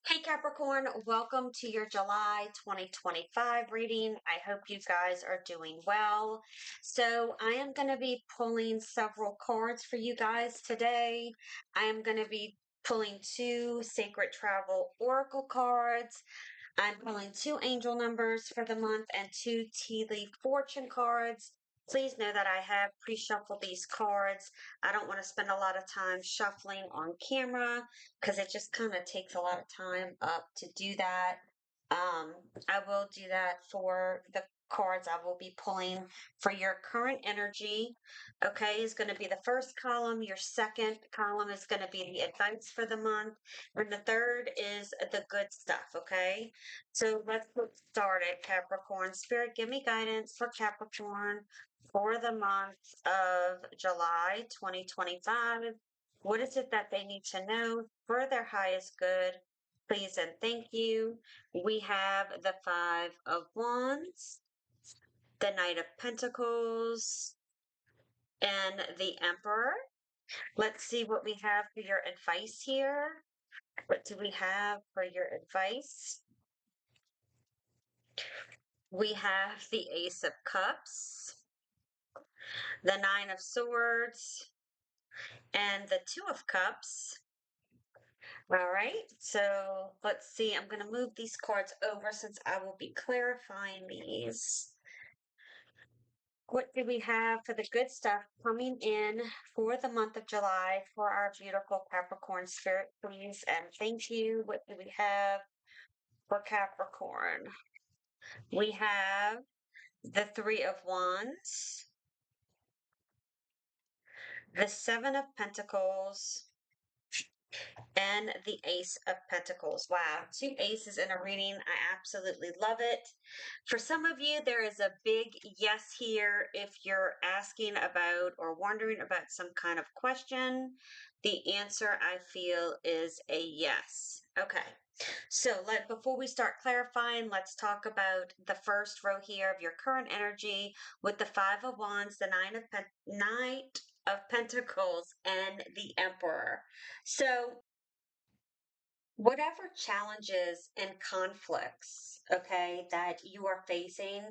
Hey Capricorn, welcome to your July 2025 reading. I hope you guys are doing well. So, I am going to be pulling several cards for you guys today. I am going to be pulling two Sacred Travel Oracle cards. I'm pulling two angel numbers for the month and two tea leaf fortune cards. Please know that I have pre-shuffled these cards. I don't want to spend a lot of time shuffling on camera because it just kind of takes a lot of time up to do that. Um, I will do that for the cards I will be pulling for your current energy. Okay, is going to be the first column. Your second column is going to be the advice for the month. And the third is the good stuff. Okay, so let's get started, Capricorn. Spirit, give me guidance for Capricorn for the month of July 2025. What is it that they need to know for their highest good? Please and thank you. We have the Five of Wands, the Knight of Pentacles, and the Emperor. Let's see what we have for your advice here. What do we have for your advice? We have the Ace of Cups, the Nine of Swords, and the Two of Cups. All right, so let's see. I'm going to move these cards over since I will be clarifying these. What do we have for the good stuff coming in for the month of July for our beautiful Capricorn spirit, please? And thank you. What do we have for Capricorn? We have the Three of Wands, the Seven of Pentacles, and the Ace of Pentacles. Wow, two aces in a reading. I absolutely love it. For some of you, there is a big yes here if you're asking about or wondering about some kind of question. The answer I feel is a yes. Okay. So before we start clarifying, let's talk about the first row here of your current energy with the Five of Wands, the Knight of Pentacles, and the Emperor. So whatever challenges and conflicts, okay, that you are facing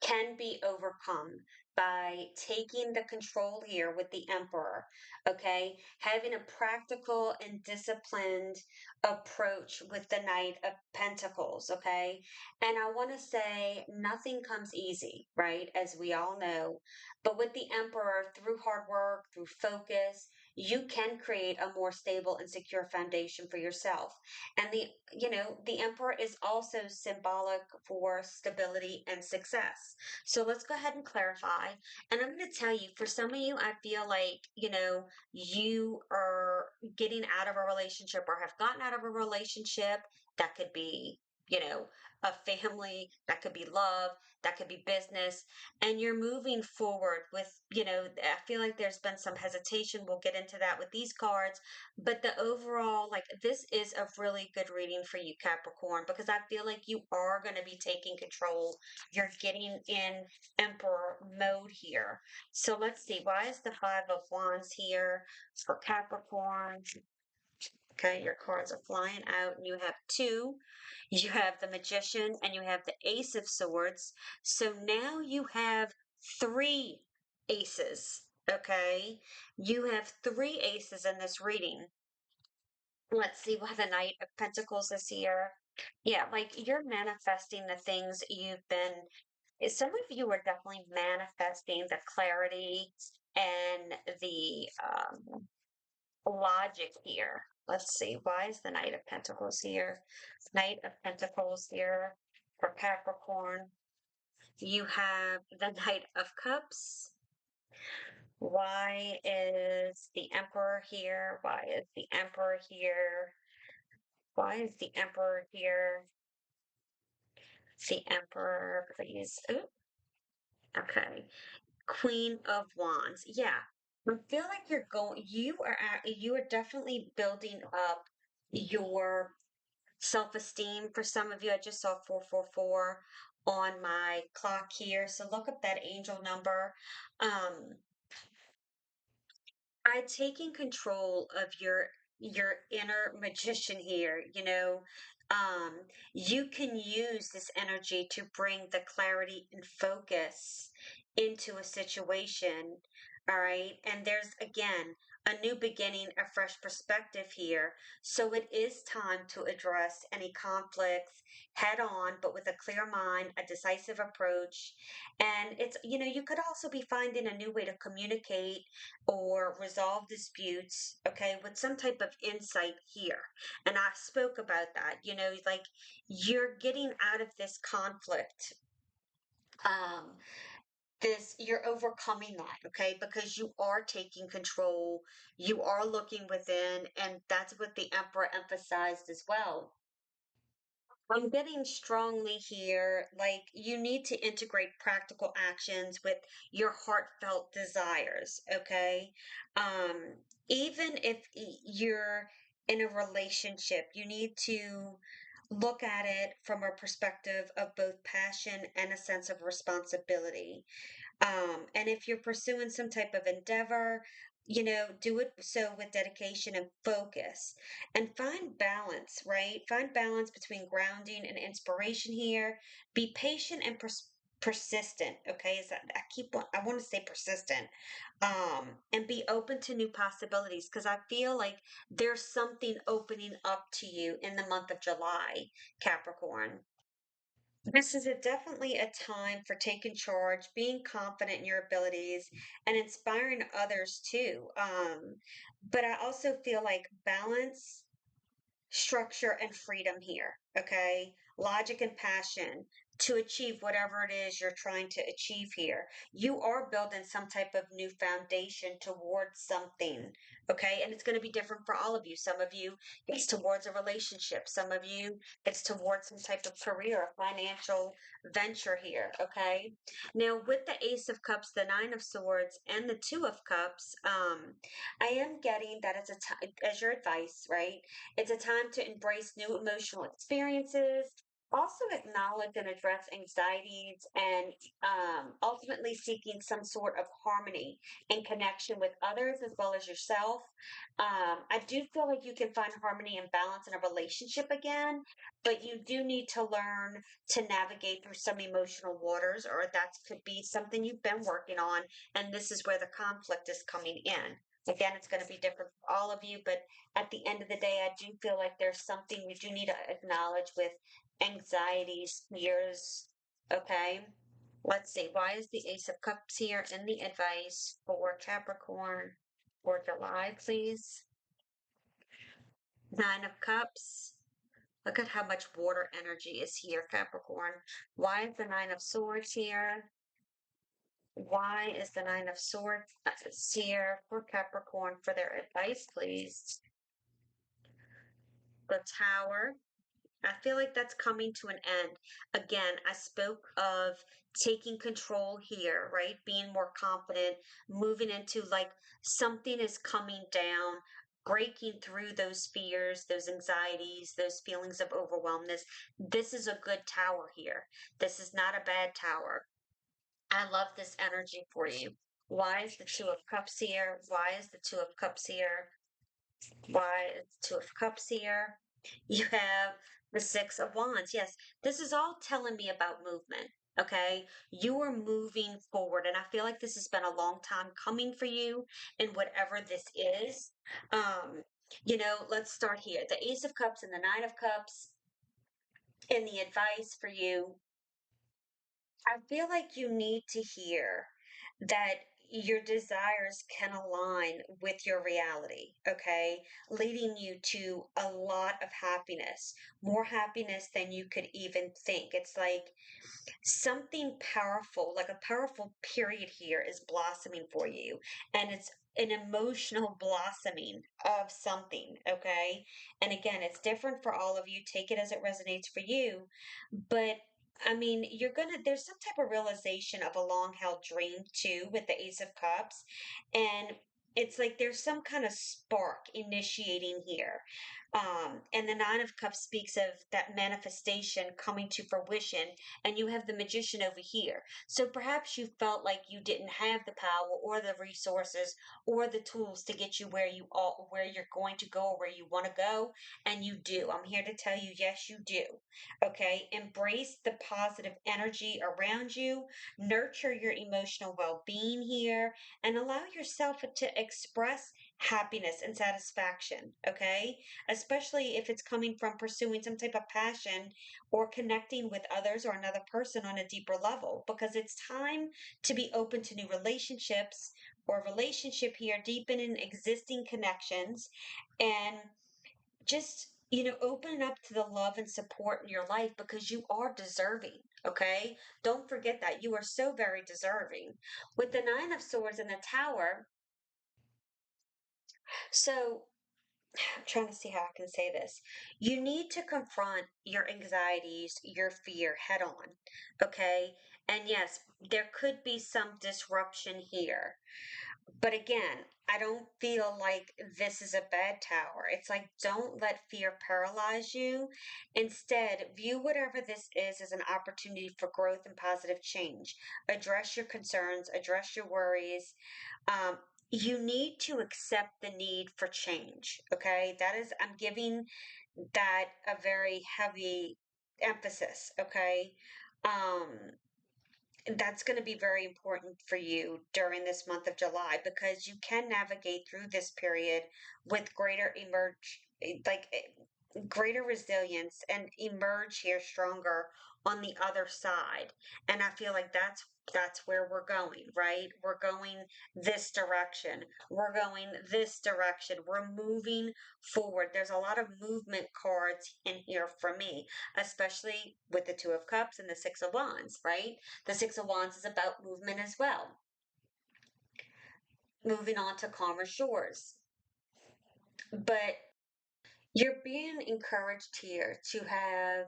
can be overcome by taking the control here with the Emperor, okay, having a practical and disciplined approach with the Knight of Pentacles, okay. And I want to say nothing comes easy, right, as we all know, but with the Emperor, through hard work, through focus, you can create a more stable and secure foundation for yourself. And the emperor is also symbolic for stability and success. So let's go ahead and clarify. And I'm going to tell you, for some of you, I feel like, you are getting out of a relationship or have gotten out of a relationship that could be, a family, that could be love, that could be business, and you're moving forward with, I feel like there's been some hesitation. We'll get into that with these cards, but the overall, like, this is a really good reading for you, Capricorn, because I feel like you are going to be taking control. You're getting in Emperor mode here. So let's see. Why is the Five of Wands here for Capricorn? Okay, your cards are flying out, and you have two. You have the Magician and you have the Ace of Swords. So now you have three aces. Okay, you have three aces in this reading. Let's see why the Knight of Pentacles is here. Yeah, like you're manifesting the things you've been. Some of you are definitely manifesting the clarity and the logic here. Let's see, why is the Knight of Pentacles here? Knight of Pentacles here for Capricorn. You have the Knight of Cups. Why is the Emperor here? Why is the Emperor here? Why is the Emperor here? The Emperor, please. Ooh, okay. Queen of Wands. Yeah. I feel like you are definitely building up your self-esteem. For some of you, I just saw 444 on my clock here. So look up that angel number. Um, by taking control of your inner magician here, um, you can use this energy to bring the clarity and focus into a situation. All right. And there's again a new beginning, a fresh perspective here. So it is time to address any conflicts head on, but with a clear mind, a decisive approach. And it's, you could also be finding a new way to communicate or resolve disputes, okay, with some type of insight here. And I spoke about that, like you're getting out of this conflict. Um, you're overcoming that, okay, because you are taking control, you are looking within, and that's what the emperor emphasized as well. I'm getting strongly here, like you need to integrate practical actions with your heartfelt desires, okay? Um, Even if you're in a relationship, you need to look at it from a perspective of both passion and a sense of responsibility. And if you're pursuing some type of endeavor, do it so with dedication and focus and find balance, right? Find balance between grounding and inspiration here. Be patient and persistent. Okay. Is that I want to say persistent. And be open to new possibilities because I feel like there's something opening up to you in the month of July, Capricorn. This is definitely a time for taking charge, being confident in your abilities, and inspiring others too. But I also feel like balance, structure, and freedom here. Okay. Logic and passion to achieve whatever it is you're trying to achieve here. You are building some type of new foundation towards something. Okay. And it's going to be different for all of you. Some of you, it's towards a relationship. Some of you, it's towards some type of career, financial venture here. Okay. Now, with the Ace of Cups, the Nine of Swords, and the Two of Cups, I am getting that it's a time, as your advice, right? It's a time to embrace new emotional experiences, also acknowledge and address anxieties, and ultimately seeking some sort of harmony and connection with others as well as yourself. I do feel like you can find harmony and balance in a relationship again, but you do need to learn to navigate through some emotional waters, or that could be something you've been working on, and this is where the conflict is coming in. Again, it's going to be different for all of you, but at the end of the day, I do feel like there's something you do need to acknowledge with anxieties, fears. Okay. Let's see. Why is the Ace of Cups here in the advice for Capricorn for July, please? Nine of Cups. Look at how much water energy is here, Capricorn. Why is the Nine of Swords here? Why is the Nine of Swords here for Capricorn for their advice, please? The Tower. I feel like that's coming to an end. Again, I spoke of taking control here, right? Being more confident, moving into like something is coming down, breaking through those fears, those anxieties, those feelings of overwhelmness. This is a good tower here. This is not a bad tower. I love this energy for you. Why is the Two of Cups here? Why is the Two of Cups here? Why is the Two of Cups here? You have the Six of Wands. Yes, this is all telling me about movement. Okay, you are moving forward, and I feel like this has been a long time coming for you, and whatever this is. Um, let's start here. The Ace of Cups and the Nine of Cups, and the advice for you. I feel like you need to hear that your desires can align with your reality, okay? Leading you to a lot of happiness, more happiness than you could even think. It's like something powerful, like a powerful period here is blossoming for you. And it's an emotional blossoming of something, okay? And again, it's different for all of you. Take it as it resonates for you. But I mean, there's some type of realization of a long held dream too with the Ace of Cups. And it's like there's some kind of spark initiating here. And the Nine of Cups speaks of that manifestation coming to fruition, and you have the Magician over here. So perhaps you felt like you didn't have the power or the resources or the tools to get you where you are, where you're going to go, or where you want to go, and you do. I'm here to tell you, yes, you do. Okay, embrace the positive energy around you, nurture your emotional well-being here, and allow yourself to express happiness and satisfaction. Okay, especially if it's coming from pursuing some type of passion or connecting with others or another person on a deeper level, because it's time to be open to new relationships or relationship here, deepening existing connections, and just open up to the love and support in your life because you are deserving. Okay, don't forget that you are so very deserving with the Nine of Swords and the Tower. So I'm trying to see how I can say this. You need to confront your anxieties, your fear head on. Okay. And yes, there could be some disruption here. But again, I don't feel like this is a bad tower. It's like, don't let fear paralyze you. Instead, view whatever this is as an opportunity for growth and positive change. Address your concerns, address your worries. Um, you need to accept the need for change. Okay. I'm giving that a very heavy emphasis. Okay. Um, that's going to be very important for you during this month of July because you can navigate through this period with greater resilience and emerge here stronger on the other side. And I feel like that's where we're going, right? We're going this direction. We're going this direction. We're moving forward. There's a lot of movement cards in here for me, especially with the Two of Cups and the Six of Wands, right? The Six of Wands is about movement as well. Moving on to calmer shores. But you're being encouraged here to have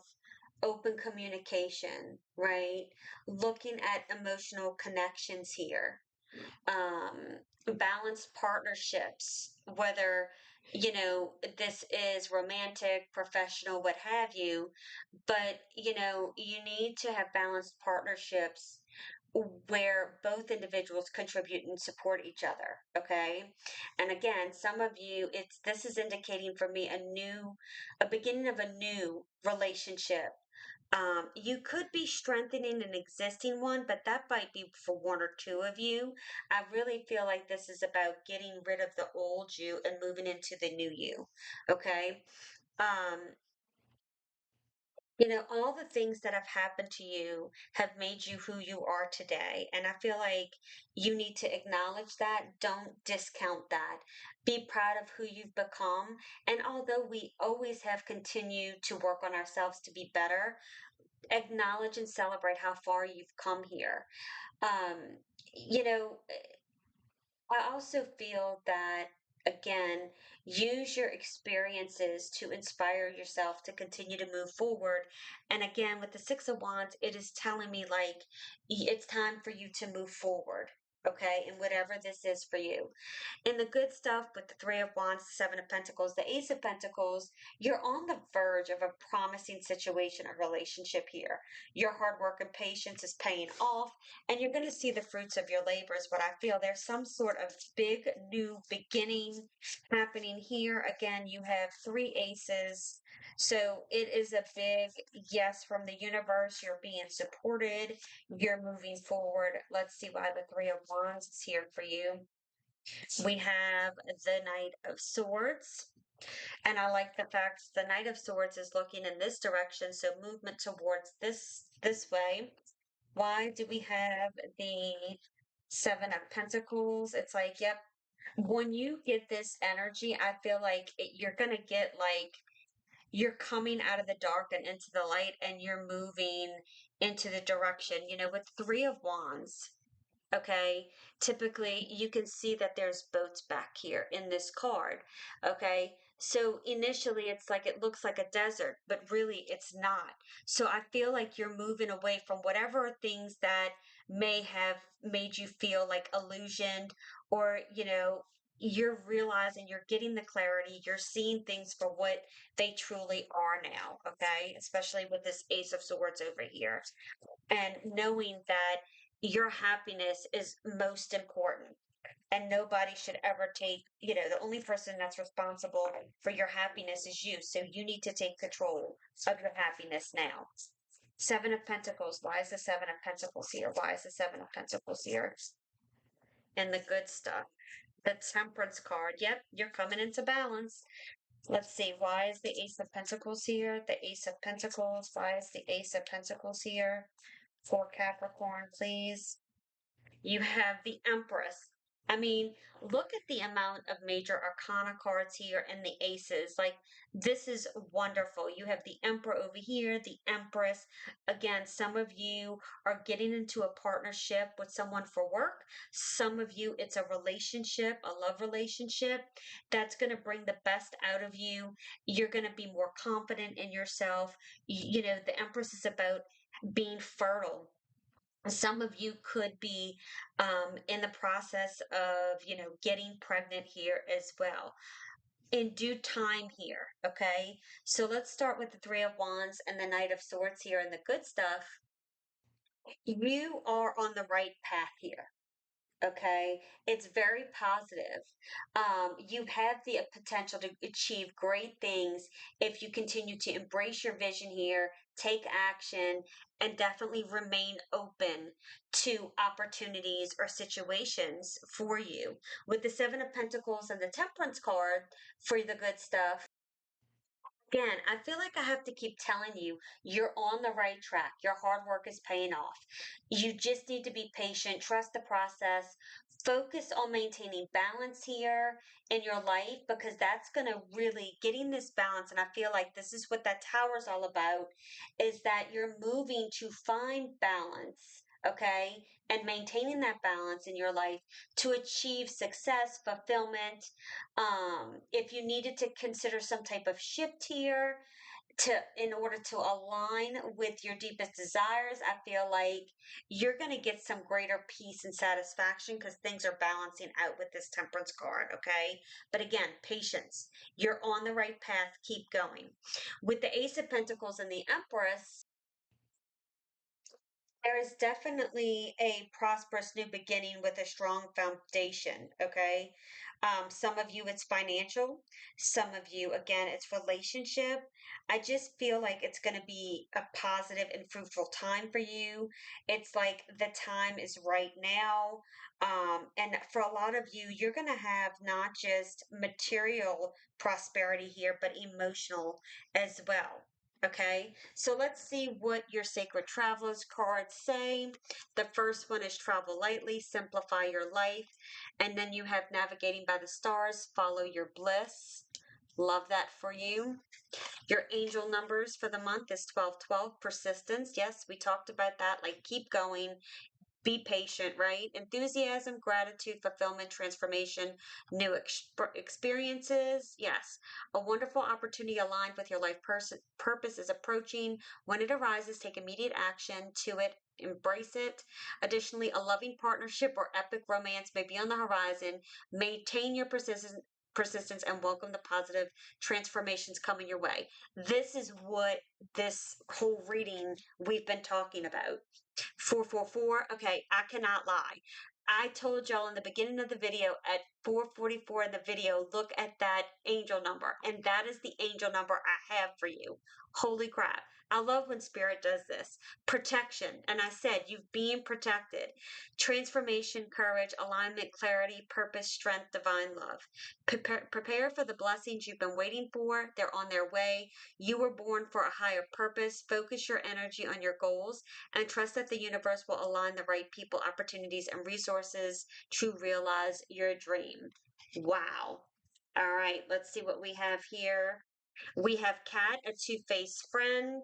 open communication, right? Looking at emotional connections here, balanced partnerships, whether, this is romantic, professional, what have you, but, you need to have balanced partnerships where both individuals contribute and support each other. Okay. And again, some of you, this is indicating for me a beginning of a new relationship. You could be strengthening an existing one, but that might be for one or two of you. I really feel like this is about getting rid of the old you and moving into the new you. Okay. Um, all the things that have happened to you have made you who you are today. And I feel like you need to acknowledge that. Don't discount that. Be proud of who you've become. And although we always have continued to work on ourselves to be better, acknowledge and celebrate how far you've come here. Um, you know, I also feel that, again, use your experiences to inspire yourself to continue to move forward. And again, with the Six of Wands, it is telling me like it's time for you to move forward. Okay, and whatever this is for you. In the good stuff with the Three of Wands, the Seven of Pentacles, the Ace of Pentacles, you're on the verge of a promising situation or relationship here. Your hard work and patience is paying off, and you're going to see the fruits of your labors. But I feel there's some sort of big new beginning happening here. Again, you have three aces. So it is a big yes from the universe. You're being supported. You're moving forward. Let's see why the Three of Wands is here for you. We have the Knight of Swords. And I like the fact the Knight of Swords is looking in this direction, so movement towards this way. Why do we have the Seven of Pentacles? It's like, yep, when you get this energy, I feel like you're going to get like you're coming out of the dark and into the light and you're moving into the direction, with Three of Wands. Okay, typically you can see that there's boats back here in this card. Okay, so initially it's like it looks like a desert, but really it's not. So I feel like you're moving away from whatever things that may have made you feel like illusioned or, you're realizing, you're getting the clarity, you're seeing things for what they truly are now, okay? Especially with this Ace of Swords over here. And knowing that your happiness is most important and nobody should ever take, the only person that's responsible for your happiness is you. So you need to take control of your happiness now. Seven of Pentacles. Why is the Seven of Pentacles here? Why is the Seven of Pentacles here? And the good stuff. The Temperance card. Yep, you're coming into balance. Let's see. Why is the Ace of Pentacles here? The Ace of Pentacles. Why is the Ace of Pentacles here? For Capricorn, please. You have the Empress. I mean, look at the amount of major arcana cards here and the aces. Like, this is wonderful. You have the Emperor over here, the Empress. Again, some of you are getting into a partnership with someone for work. Some of you, it's a relationship, a love relationship that's going to bring the best out of you. You're going to be more confident in yourself. The Empress is about being fertile. Some of you could be in the process of, getting pregnant here as well in due time here. Okay. So let's start with the Three of Wands and the Knight of Swords here and the good stuff. You are on the right path here. Okay, it's very positive. You have the potential to achieve great things if you continue to embrace your vision here, take action, and definitely remain open to opportunities or situations for you. With the Seven of Pentacles and the Temperance card for the good stuff, again, I feel like I have to keep telling you, you're on the right track. Your hard work is paying off. You just need to be patient, trust the process, focus on maintaining balance here in your life because that's going to really getting this balance. And I feel like this is what that tower is all about is that you're moving to find balance. Okay, and maintaining that balance in your life to achieve success, fulfillment, if you needed to consider some type of shift here in order to align with your deepest desires, I feel like you're going to get some greater peace and satisfaction because things are balancing out with this Temperance card. Okay, but again, patience. You're on the right path. Keep going. With the Ace of Pentacles and the Empress, there is definitely a prosperous new beginning with a strong foundation, okay? Some of you, it's financial. Some of you, again, it's relationship. I just feel like it's going to be a positive and fruitful time for you. It's like the time is right now. And for a lot of you, you're going to have not just material prosperity here, but emotional as well. Okay, so let's see what your Sacred Travelers cards say. The first one is Travel Lightly, Simplify Your Life. And then you have Navigating by the Stars, Follow Your Bliss. Love that for you. Your angel numbers for the month is 1212, Persistence. Yes, we talked about that. Like, keep going. Be patient, right? Enthusiasm, gratitude, fulfillment, transformation, new experiences. Yes. A wonderful opportunity aligned with your life purpose is approaching. When it arises, take immediate action to it. Embrace it. Additionally, a loving partnership or epic romance may be on the horizon. Maintain your persistence and welcome the positive transformations coming your way. This is what this whole reading we've been talking about. 444. Okay, I cannot lie. I told y'all in the beginning of the video at 444 in the video, look at that angel number. And that is the angel number I have for you. Holy crap. I love when Spirit does this. Protection. And I said, you've been protected. Transformation, courage, alignment, clarity, purpose, strength, divine love. Prepare for the blessings you've been waiting for. They're on their way. You were born for a higher purpose. Focus your energy on your goals and trust that the universe will align the right people, opportunities, and resources to realize your dream. Wow. All right, let's see what we have here. We have Cat, a two-faced friend,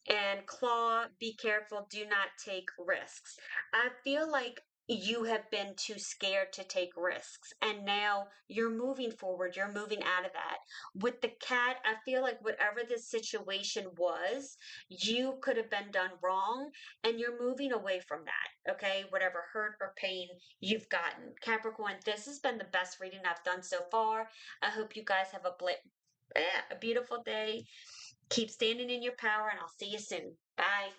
and Claw, be careful, do not take risks. I feel like you have been too scared to take risks. And now you're moving forward, you're moving out of that. With the cat, I feel like whatever the situation was, you could have been done wrong, and you're moving away from that. Okay. Whatever hurt or pain you've gotten. Capricorn, this has been the best reading I've done so far. I hope you guys have a beautiful day. Keep standing in your power, and I'll see you soon. Bye.